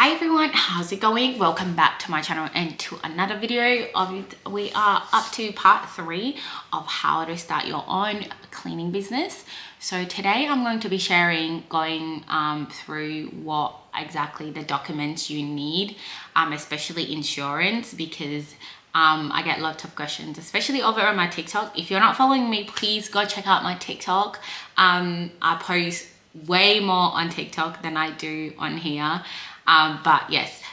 Hi everyone, how's it going? Welcome back to my channel and to another video of we are up to part 3 of how to start your own cleaning business. So today I'm going to be going through what exactly the documents you need, especially insurance, because I get lots of questions, especially over on my TikTok. If you're not following me, please go check out my TikTok. I post way more on TikTok than I do on here. But yes,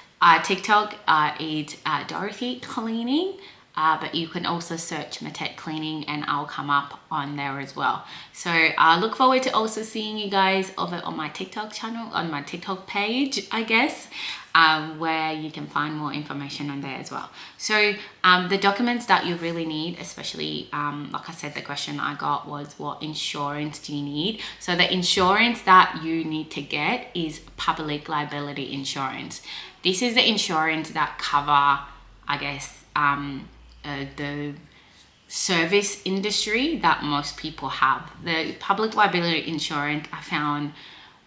TikTok is Dorothy Cleaning, but you can also search Matette Cleaning and I'll come up on there as well. So I look forward to also seeing you guys over on my TikTok channel, on my TikTok page, I guess, where you can find more information on there as well. So the documents that you really need, especially like I said, the question I got was, what insurance do you need? So the insurance that you need to get is public liability insurance. This is the insurance that cover, I guess, the service industry that most people have. The public liability insurance I found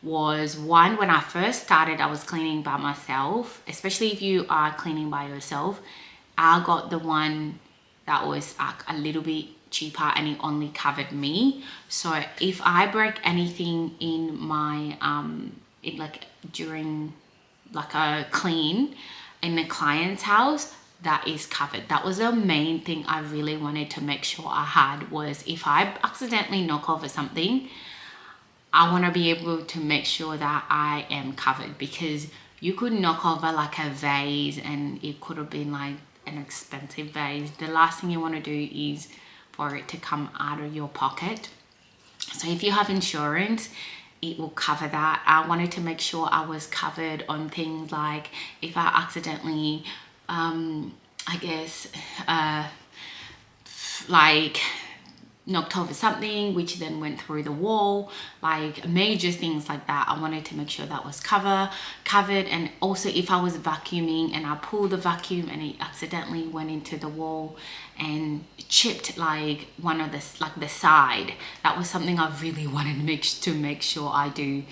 was one, when I first started, I was cleaning by myself, especially if you are cleaning by yourself. I got the one that was a little bit cheaper and it only covered me. So if I break anything in my during like a clean in the client's house, that is covered. That was the main thing I really wanted to make sure I had, was if I accidentally knock over something, I want to be able to make sure that I am covered, because you could knock over like a vase and it could have been like an expensive vase. The last thing you want to do is for it to come out of your pocket. So if you have insurance, it will cover that. I wanted to make sure I was covered on things like if I accidentally like knocked over something which then went through the wall, like major things like that. I wanted to make sure that was covered. And also if I was vacuuming and I pulled the vacuum and it accidentally went into the wall and chipped like one of the side, that was something I really wanted to make sure I do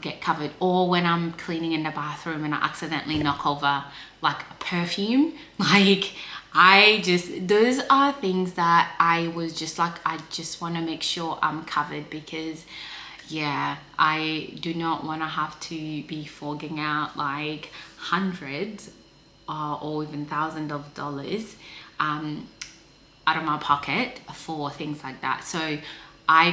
get covered. Or when I'm cleaning in the bathroom and I accidentally knock over like a perfume, like those are things that I was just like, I just want to make sure I'm covered, because yeah, I do not want to have to be forking out like hundreds or even thousands of dollars out of my pocket for things like that. So I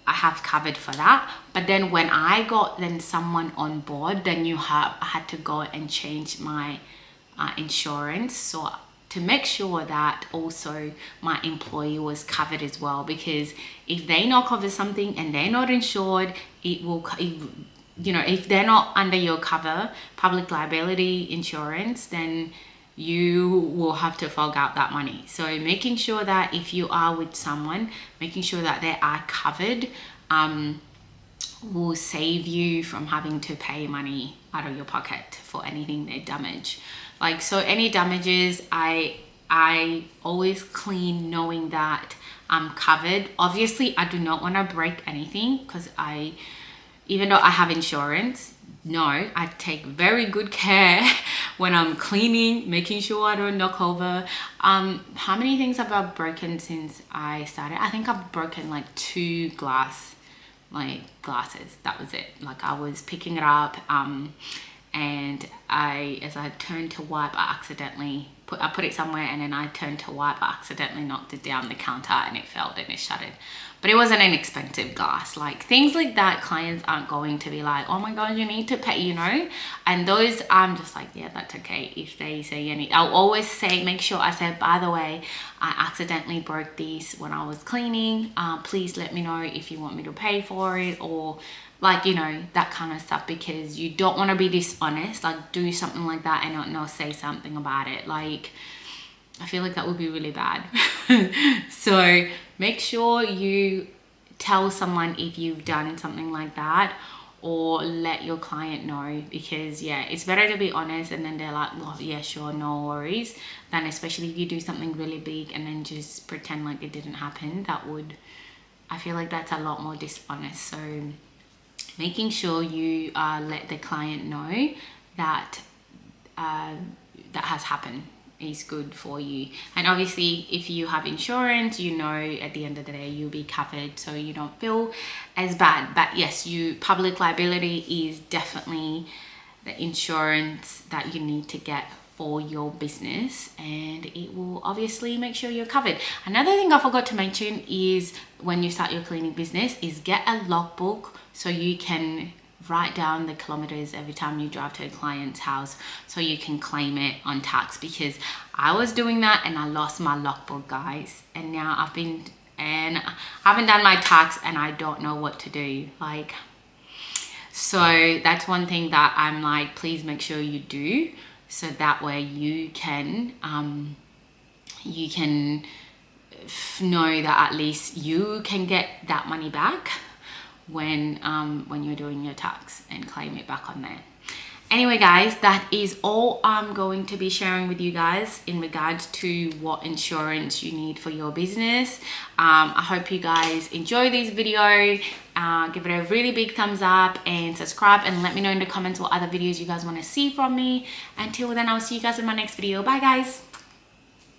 have covered for that. But then when I got someone on board, then I had to go and change my insurance, so to make sure that also my employee was covered as well, because if they knock over something and they're not insured, if they're not under your cover, public liability insurance, then you will have to fork out that money. So making sure that if you are with someone, making sure that they are covered will save you from having to pay money out of your pocket for anything they damage. Like, so any damages, I always clean knowing that I'm covered. Obviously I do not want to break anything, because even though I have insurance, no, I take very good care when I'm cleaning, making sure I don't knock over. How many things have I broken since I started? I think I've broken like 2 glasses. That was it. Like, I was picking it up and as I turned to wipe, I put it somewhere, and then I turned to wipe, I accidentally knocked it down the counter and it fell and it shattered. But it wasn't an expensive glass. Like, things like that, clients aren't going to be like, oh my god, you need to pay, and those, I'm just like, yeah, that's okay. If they say I'll always say, make sure I say, by the way, I accidentally broke this when I was cleaning, please let me know if you want me to pay for it, or like, that kind of stuff, because you don't want to be dishonest, like do something like that and not say something about it. Like, I feel like that would be really bad. So make sure you tell someone if you've done something like that, or let your client know, because yeah, it's better to be honest and then they're like, well, yeah, sure, no worries, than especially if you do something really big and then just pretend like it didn't happen. I feel like that's a lot more dishonest. So making sure you let the client know that that has happened is good for you. And obviously if you have insurance, you know at the end of the day you'll be covered, so you don't feel as bad. But yes, public liability is definitely the insurance that you need to get for your business, and it will obviously make sure you're covered. Another thing I forgot to mention is when you start your cleaning business is get a logbook so you can write down the kilometers every time you drive to a client's house so you can claim it on tax, because I was doing that and I lost my logbook, guys, and now I haven't done my tax and I don't know what to do. Like, so that's one thing that I'm like, please make sure you do, so that way you can know that at least you can get that money back when you're doing your tax and claim it back on there. Anyway, guys, that is all I'm going to be sharing with you guys in regards to what insurance you need for your business. I hope you guys enjoy this video. Give it a really big thumbs up and subscribe, and let me know in the comments what other videos you guys want to see from me. Until then, I'll see you guys in my next video. Bye, guys.